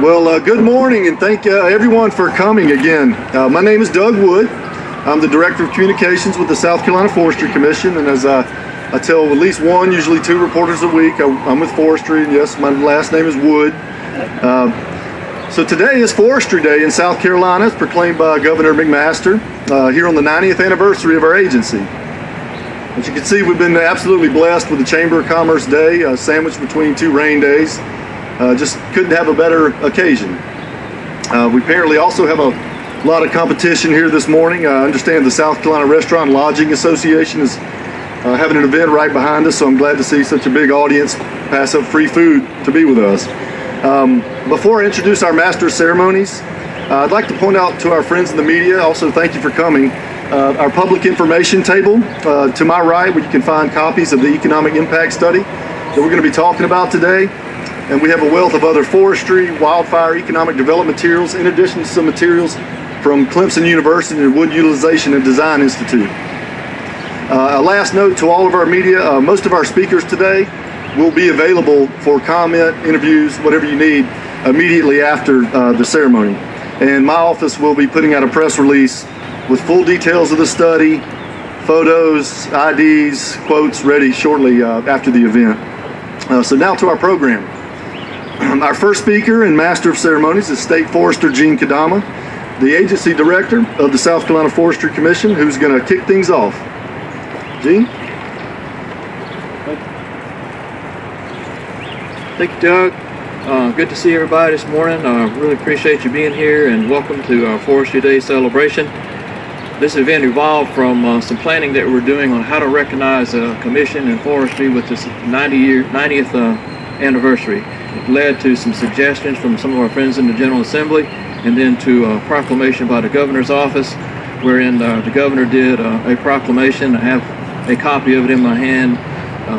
Well, good morning, and thank everyone for coming again. My name is Doug Wood. I'm the Director of Communications with the South Carolina Forestry Commission, and as I tell at least one, usually two reporters a week, I'm with Forestry, and yes, my last name is Wood. So today is Forestry Day in South Carolina. It's proclaimed by Governor McMaster here on the 90th anniversary of our agency. As you can see, we've been absolutely blessed with the Chamber of Commerce Day, sandwiched between two rain days. Just couldn't have a better occasion. We apparently also have a lot of competition here this morning. I understand the South Carolina Restaurant Lodging Association is having an event right behind us, so I'm glad to see such a big audience pass up free food to be with us. Before I introduce our master of ceremonies, I'd like to point out to our friends in the media, also thank you for coming, our public information table. To my right, where you can find copies of the economic impact study that we're going to be talking about today. And we have a wealth of other forestry, wildfire, economic development materials, in addition to some materials from Clemson University and Wood Utilization and Design Institute. A last note to all of our media, most of our speakers today will be available for comment, interviews, whatever you need, immediately after the ceremony. And my office will be putting out a press release with full details of the study, photos, IDs, quotes ready shortly after the event. So now to our program. Our first speaker and master of ceremonies is State Forester Gene Kadama, the agency director of the South Carolina Forestry Commission, who's going to kick things off. Gene? Thank you, Doug. Good to see everybody this morning. Really appreciate you being here, and welcome to our Forestry Day celebration. This event evolved from some planning that we're doing on how to recognize a commission in forestry with this 90th anniversary. It led to some suggestions from some of our friends in the General Assembly, and then to a proclamation by the governor's office, wherein the governor did a proclamation. I have a copy of it in my hand,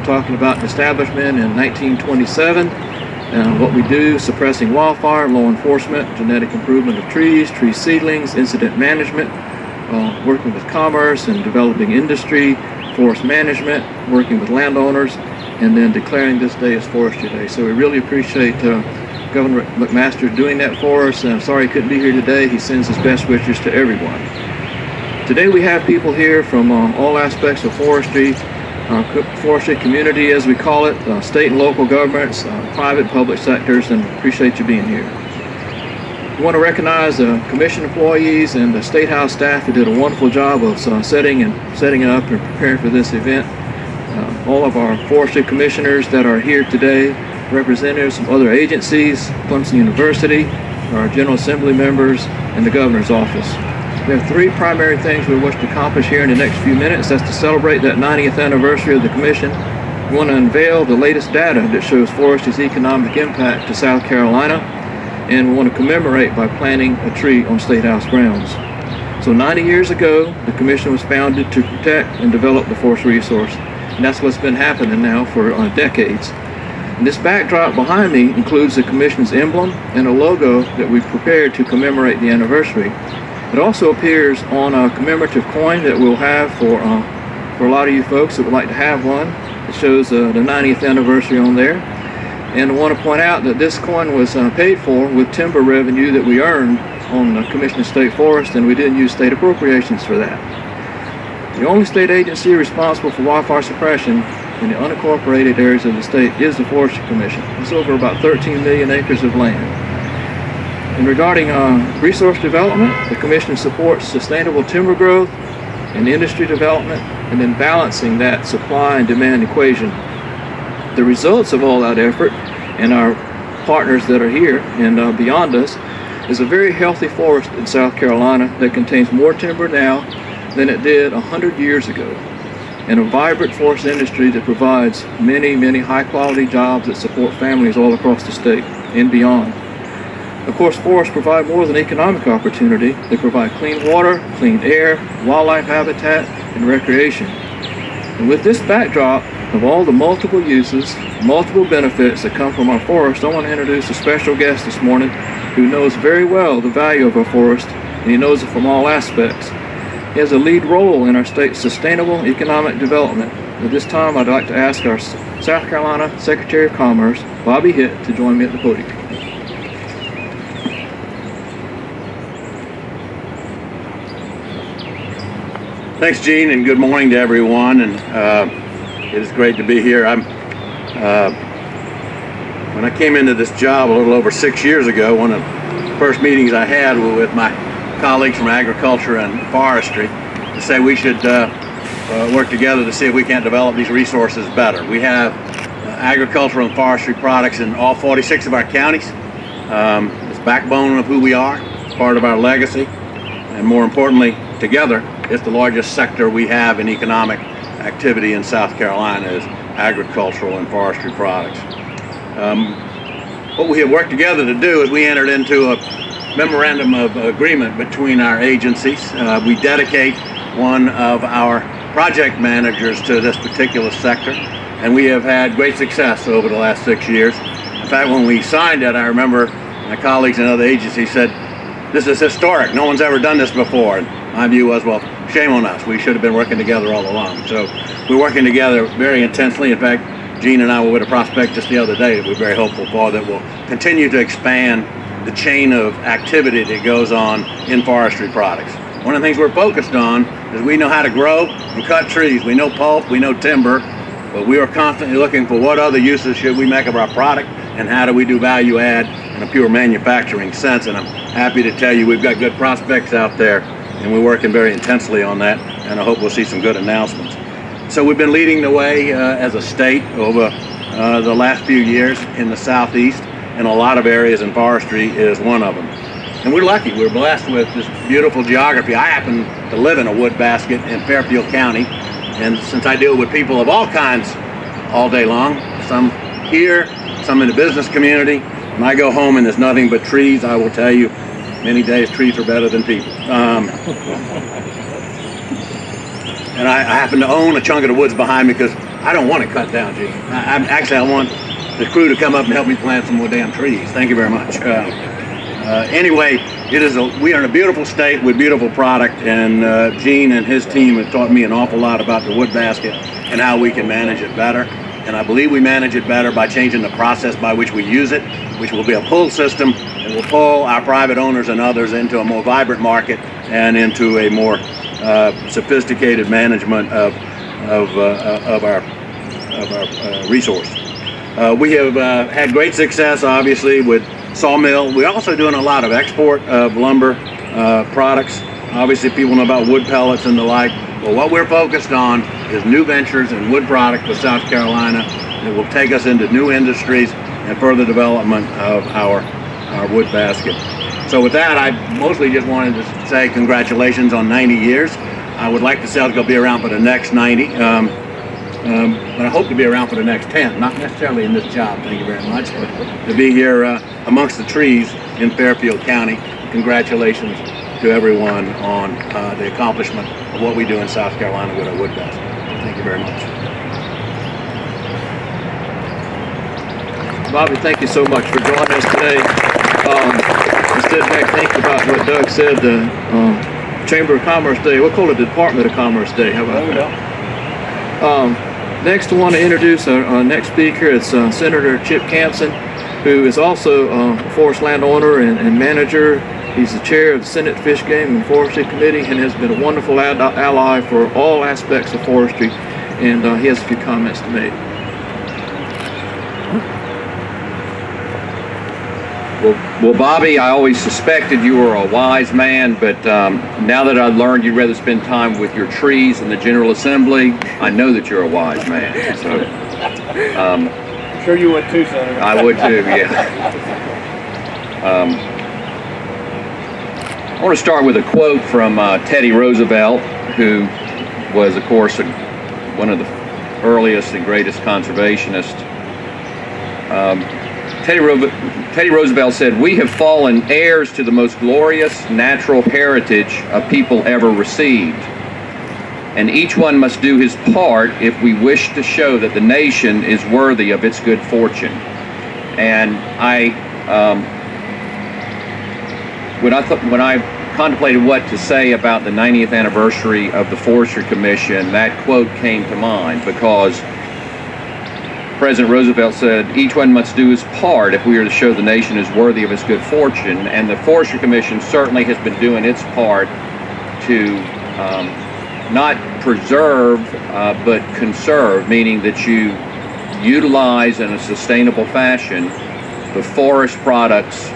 talking about the establishment in 1927, what we do, suppressing wildfire, law enforcement, genetic improvement of trees, tree seedlings, incident management, working with commerce and developing industry, forest management, working with landowners, and then declaring this day as Forestry Day. So we really appreciate Governor McMaster doing that for us. I'm sorry he couldn't be here today. He sends his best wishes to everyone. Today we have people here from all aspects of forestry, forestry community as we call it, state and local governments, private and public sectors, and appreciate you being here. We want to recognize the commission employees and the State House staff who did a wonderful job of setting up and preparing for this event. All of our forestry commissioners that are here today, representatives from other agencies, Clemson University, our General Assembly members, and the governor's office. We have three primary things we wish to accomplish here in the next few minutes. That's to celebrate that 90th anniversary of the commission. We want to unveil the latest data that shows forestry's economic impact to South Carolina, and we want to commemorate by planting a tree on State House grounds. So 90 years ago, the commission was founded to protect and develop the forest resource. And that's what's been happening now for decades. And this backdrop behind me includes the Commission's emblem and a logo that we prepared to commemorate the anniversary. It also appears on a commemorative coin that we'll have for a lot of you folks that would like to have one. It shows the 90th anniversary on there. And I want to point out that this coin was paid for with timber revenue that we earned on the Commission of State Forest, and we didn't use state appropriations for that. The only state agency responsible for wildfire suppression in the unincorporated areas of the state is the Forestry Commission. It's over about 13 million acres of land. And regarding resource development, the Commission supports sustainable timber growth and industry development, and then balancing that supply and demand equation. The results of all that effort and our partners that are here and beyond us is a very healthy forest in South Carolina that contains more timber now than it did 100 years ago, and a vibrant forest industry that provides many, many high-quality jobs that support families all across the state and beyond. Of course, forests provide more than economic opportunity. They provide clean water, clean air, wildlife habitat, and recreation. And with this backdrop of all the multiple uses, multiple benefits that come from our forest, I want to introduce a special guest this morning who knows very well the value of our forest, and he knows it from all aspects. He has a lead role in our state's sustainable economic development. At this time, I'd like to ask our South Carolina Secretary of Commerce, Bobby Hitt, to join me at the podium. Thanks, Gene, and good morning to everyone. And it is great to be here. When I came into this job a little over 6 years ago, one of the first meetings I had were with my colleagues from agriculture and forestry to say we should work together to see if we can't develop these resources better. We have agricultural and forestry products in all 46 of our counties. It's the backbone of who we are, part of our legacy, and more importantly, together, it's the largest sector we have in economic activity in South Carolina is agricultural and forestry products. What we have worked together to do is we entered into a memorandum of agreement between our agencies. We dedicate one of our project managers to this particular sector, and we have had great success over the last 6 years. In fact, when we signed it, I remember my colleagues in other agencies said, "This is historic. No one's ever done this before." And my view was, well, shame on us. We should have been working together all along. So we're working together very intensely. In fact, Gene and I were with a prospect just the other day that we're very hopeful for that will continue to expand the chain of activity that goes on in forestry products. One of the things we're focused on is we know how to grow and cut trees. We know pulp, we know timber, but we are constantly looking for what other uses should we make of our product and how do we do value add in a pure manufacturing sense. And I'm happy to tell you we've got good prospects out there and we're working very intensely on that, and I hope we'll see some good announcements. So we've been leading the way as a state over the last few years in the Southeast, in a lot of areas, and forestry is one of them. And we're lucky, we're blessed with this beautiful geography. I happen to live in a wood basket in Fairfield County, and since I deal with people of all kinds all day long, some here, some in the business community, when I go home and there's nothing but trees, I will tell you, many days trees are better than people. And I happen to own a chunk of the woods behind me because I don't want to cut down, Gene. I want the crew to come up and help me plant some more damn trees. Thank you very much. Anyway, we are in a beautiful state with beautiful product, and Gene and his team have taught me an awful lot about the wood basket and how we can manage it better. And I believe we manage it better by changing the process by which we use it, which will be a pull system that will pull our private owners and others into a more vibrant market and into a more sophisticated management of our resource. We have had great success, obviously, with sawmill. We're also doing a lot of export of lumber products. Obviously, people know about wood pellets and the like. But what we're focused on is new ventures in wood product for South Carolina that will take us into new industries and further development of our wood basket. So with that, I mostly just wanted to say congratulations on 90 years. I would like to say it's going to be around for the next 90. But I hope to be around for the next 10, not necessarily in this job, thank you very much, but to be here amongst the trees in Fairfield County. Congratulations to everyone on the accomplishment of what we do in South Carolina with our wood basket. Thank you very much. Bobby, thank you so much for joining us today. Instead back thinking about what Doug said, the Chamber of Commerce Day, we'll call it the Department of Commerce Day. How about that? Next, I want to introduce our next speaker. It's Senator Chip Campson, who is also a forest landowner and manager. He's the chair of the Senate Fish, Game, and Forestry Committee and has been a wonderful ally for all aspects of forestry. And he has a few comments to make. Well, Bobby, I always suspected you were a wise man, but now that I've learned you'd rather spend time with your trees in the General Assembly, I know that you're a wise man. So, I'm sure you would too, Senator. I would too, yeah. I want to start with a quote from Teddy Roosevelt, who was, of course, one of the earliest and greatest conservationists. Teddy Roosevelt said, "We have fallen heirs to the most glorious natural heritage a people ever received, and each one must do his part if we wish to show that the nation is worthy of its good fortune." And when I contemplated what to say about the 90th anniversary of the Forestry Commission, that quote came to mind, because President Roosevelt said, each one must do his part if we are to show the nation is worthy of its good fortune. And the Forestry Commission certainly has been doing its part to not preserve, but conserve, meaning that you utilize in a sustainable fashion the forest products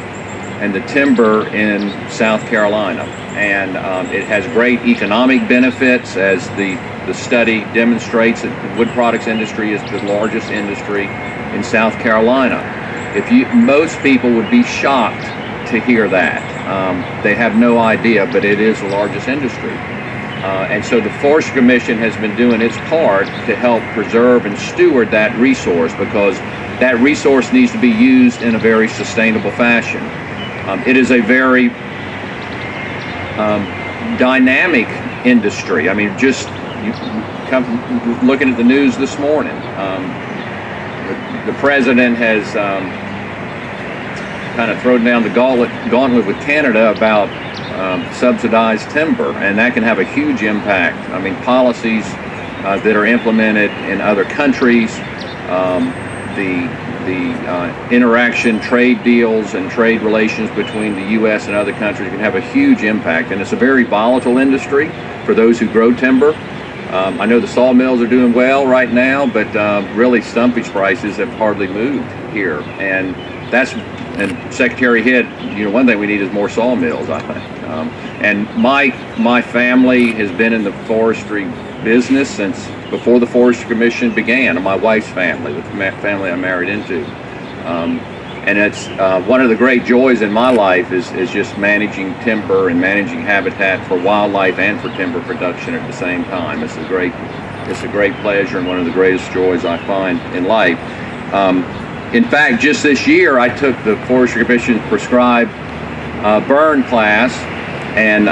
and the timber in South Carolina. And it has great economic benefits, as the study demonstrates that the wood products industry is the largest industry in South Carolina. Most people would be shocked to hear that. They have no idea, but it is the largest industry. And so the Forestry Commission has been doing its part to help preserve and steward that resource, because that resource needs to be used in a very sustainable fashion. It is a very dynamic industry. I mean, just you come looking at the news this morning. The president has kind of thrown down the gauntlet with Canada about subsidized timber, and that can have a huge impact. I mean, policies that are implemented in other countries, the interaction, trade deals and trade relations between the U.S. and other countries can have a huge impact. And it's a very volatile industry for those who grow timber. I know the sawmills are doing well right now, but really stumpage prices have hardly moved here. And Secretary Hitt, one thing we need is more sawmills, I think. And my family has been in the forestry business since before the Forestry Commission began, and my wife's family, the family I'm married into. And it's one of the great joys in my life is just managing timber and managing habitat for wildlife and for timber production at the same time. It's a great pleasure and one of the greatest joys I find in life. In fact, just this year, I took the Forestry Commission prescribed burn class, and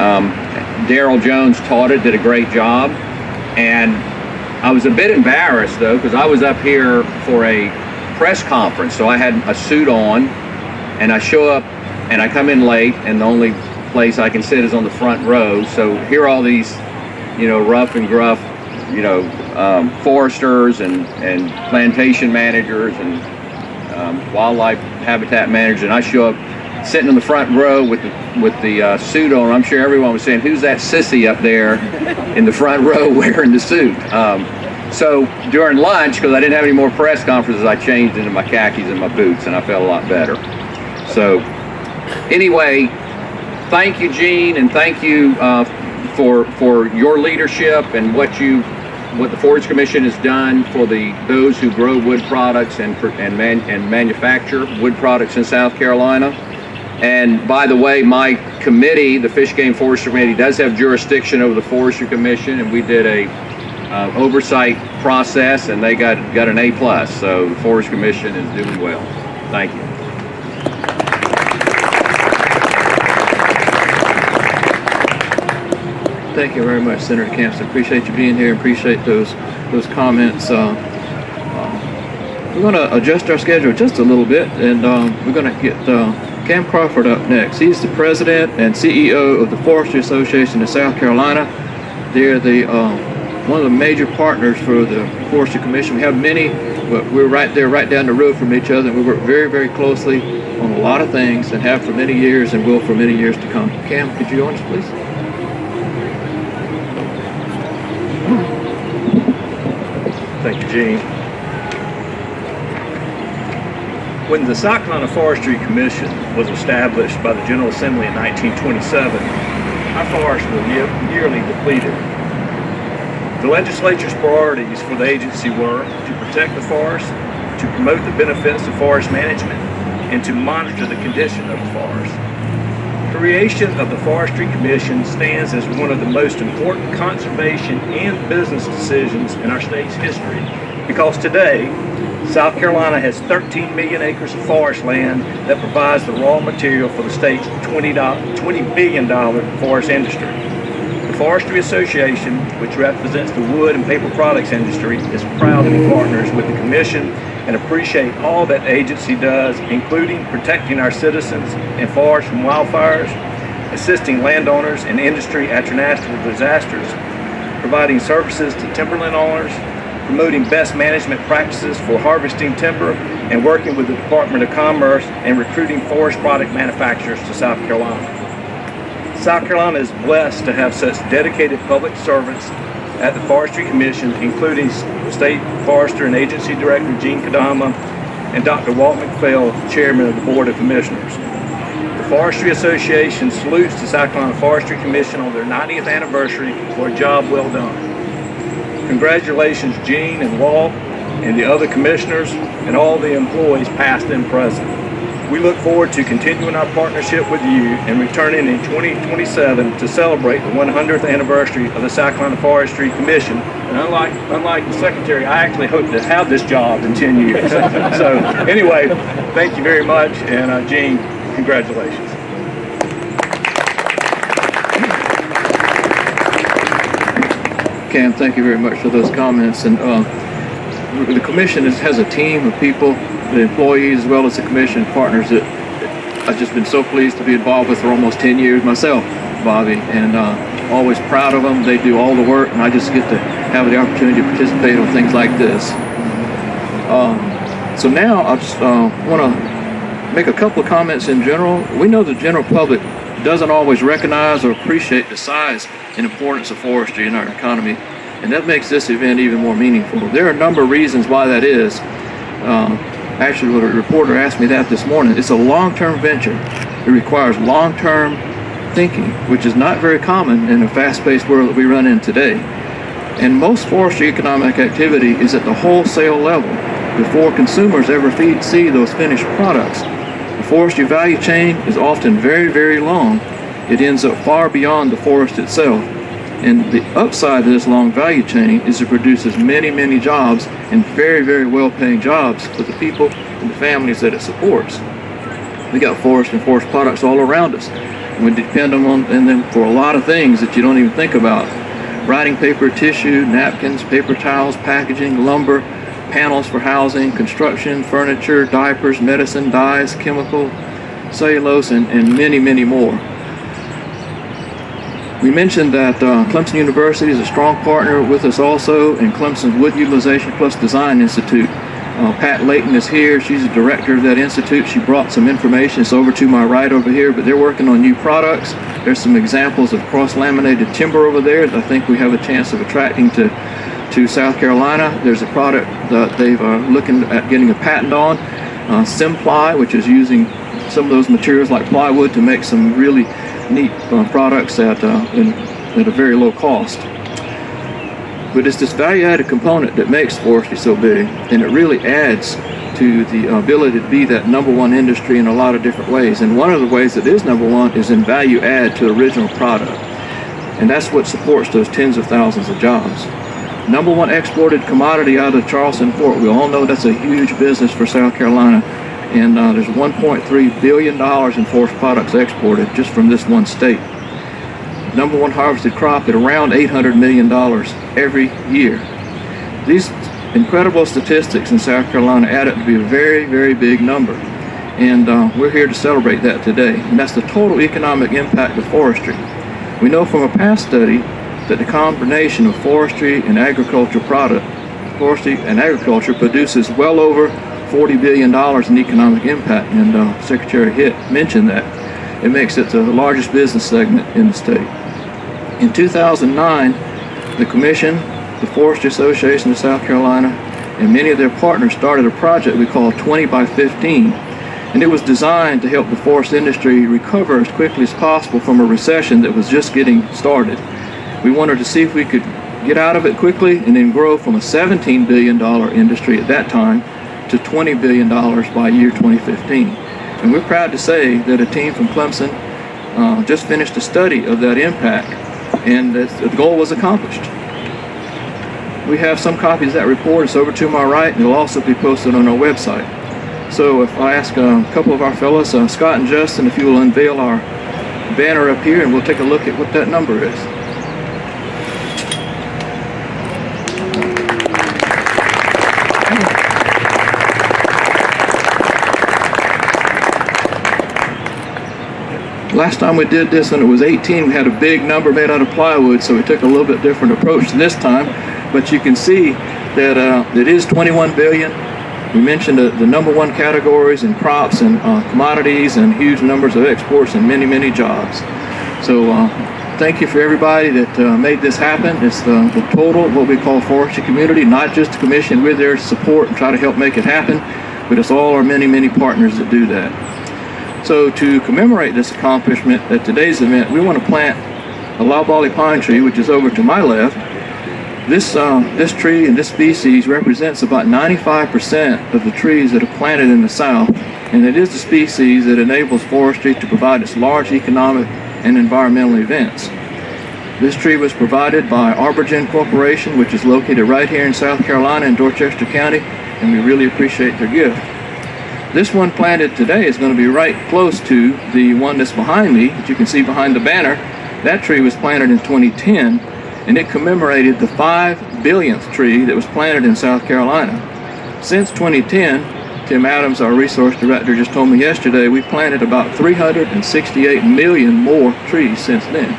Daryl Jones taught it, did a great job. And I was a bit embarrassed, though, because I was up here for a press conference, so I had a suit on, and I show up, and I come in late, and the only place I can sit is on the front row. So here are all these, rough and gruff, foresters and plantation managers and wildlife habitat managers, and I show up sitting in the front row with the suit on. I'm sure everyone was saying, "Who's that sissy up there in the front row wearing the suit?" So during lunch, because I didn't have any more press conferences, I changed into my khakis and my boots, and I felt a lot better. So anyway, thank you, Gene, and thank you for your leadership and what the Forestry Commission has done for those who grow wood products and manufacture wood products in South Carolina. And by the way, my committee, the Fish Game Forestry Committee, does have jurisdiction over the Forestry Commission, and we did a oversight process, and they got an A+. So the Forestry Commission is doing well. Thank you. Thank you very much, Senator Campson. Appreciate you being here. Appreciate those comments. We're going to adjust our schedule just a little bit, and we're going to get Cam Crawford up next. He's the president and CEO of the Forestry Association of South Carolina. They're one of the major partners for the Forestry Commission. We have many, but we're right there, right down the road from each other, and we work very, very closely on a lot of things, and have for many years and will for many years to come. Cam, could you join us, please? Thank you, Gene. When the South Carolina Forestry Commission was established by the General Assembly in 1927, our forests were yearly depleted. The legislature's priorities for the agency were to protect the forest, to promote the benefits of forest management, and to monitor the condition of the forest. Creation of the Forestry Commission stands as one of the most important conservation and business decisions in our state's history, because today, South Carolina has 13 million acres of forest land that provides the raw material for the state's $20 billion forest industry. The Forestry Association, which represents the wood and paper products industry, is proud to be partners with the Commission and appreciate all that the agency does, including protecting our citizens and forests from wildfires, assisting landowners and industry after natural disasters, providing services to timberland owners, promoting best management practices for harvesting timber, and working with the Department of Commerce and recruiting forest product manufacturers to South Carolina. South Carolina is blessed to have such dedicated public servants at the Forestry Commission, including State Forester and Agency Director Gene Kadama and Dr. Walt McPhail, Chairman of the Board of Commissioners. The Forestry Association salutes the South Carolina Forestry Commission on their 90th anniversary for a job well done. Congratulations, Gene and Walt and the other commissioners and all the employees past and present. We look forward to continuing our partnership with you and returning in 2027 to celebrate the 100th anniversary of the South Carolina Forestry Commission. And unlike the Secretary, I actually hope to have this job in 10 years. So anyway, thank you very much, and Gene, congratulations. Cam, thank you very much for those comments. And the commission has a team of people, the employees as well as the commission partners that I've just been so pleased to be involved with for almost 10 years myself, Bobby, and always proud of them. They do all the work, and I just get to have the opportunity to participate on things like this. So now I just want to make a couple of comments in general. We know the general public doesn't always recognize or appreciate the size and importance of forestry in our economy, and that makes this event even more meaningful. There are a number of reasons why that is. Actually, a reporter asked me that this morning. It's a long-term venture. It requires long-term thinking, which is not very common in a fast-paced world that we run in today. And most forestry economic activity is at the wholesale level before consumers ever see those finished products. The forestry value chain is often very, very long. It ends up far beyond the forest itself. And the upside of this long value chain is it produces many, many jobs, and very, very well-paying jobs for the people and the families that it supports. We got forest and forest products all around us. And we depend on them for a lot of things that you don't even think about. Writing paper, tissue, napkins, paper towels, packaging, lumber, panels for housing, construction, furniture, diapers, medicine, dyes, chemical, cellulose, and many, many more. We mentioned that Clemson University is a strong partner with us also, and Clemson's Wood Utilization Plus Design Institute. Pat Layton is here. She's the director of that institute. She brought some information. It's over to my right over here, but they're working on new products. There's some examples of cross-laminated timber over there that I think we have a chance of attracting to South Carolina. There's a product that they've looking at getting a patent on, Simply, which is using some of those materials like plywood to make some really neat products at a very low cost. But it's this value-added component that makes forestry so big, and it really adds to the ability to be that number one industry in a lot of different ways. And one of the ways it is number one is in value add to original product. And that's what supports those tens of thousands of jobs. Number one exported commodity out of Charleston Port. We all know that's a huge business for South Carolina. And there's $1.3 billion in forest products exported just from this one state. Number one harvested crop at around $800 million every year. These incredible statistics in South Carolina add up to be a very, very big number. And we're here to celebrate that today. And that's the total economic impact of forestry. We know from a past study that the combination of forestry and agriculture produces well over $40 billion in economic impact, and Secretary Hitt mentioned that. It makes it the largest business segment in the state. In 2009, the Commission, the Forestry Association of South Carolina, and many of their partners started a project we call 20 by 15, and it was designed to help the forest industry recover as quickly as possible from a recession that was just getting started. We wanted to see if we could get out of it quickly and then grow from a $17 billion industry at that time to $20 billion by year 2015. And we're proud to say that a team from Clemson just finished a study of that impact, and the goal was accomplished. We have some copies of that report. It's over to my right, and it'll also be posted on our website. So if I ask a couple of our fellows, Scott and Justin, if you will unveil our banner up here, and we'll take a look at what that number is. Last time we did this, when it was 18, we had a big number made out of plywood, so we took a little bit different approach this time. But you can see that it is 21 billion. We mentioned the number one categories in crops and commodities and huge numbers of exports and many, many jobs. So thank you for everybody that made this happen. It's the total, what we call forestry community, not just the commission. We're there to support and try to help make it happen, but it's all our many, many partners that do that. So to commemorate this accomplishment at today's event, we want to plant a loblolly pine tree, which is over to my left. This tree and this species represents about 95% of the trees that are planted in the South, and it is the species that enables forestry to provide its large economic and environmental events. This tree was provided by Arborgen Corporation, which is located right here in South Carolina in Dorchester County, and we really appreciate their gift. This one planted today is going to be right close to the one that's behind me, that you can see behind the banner. That tree was planted in 2010, and it commemorated the 5 billionth tree that was planted in South Carolina. Since 2010, Tim Adams, our resource director, just told me yesterday, we planted about 368 million more trees since then.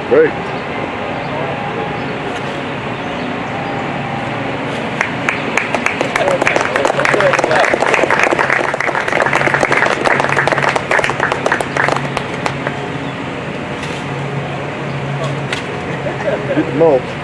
Great. Get the mulch.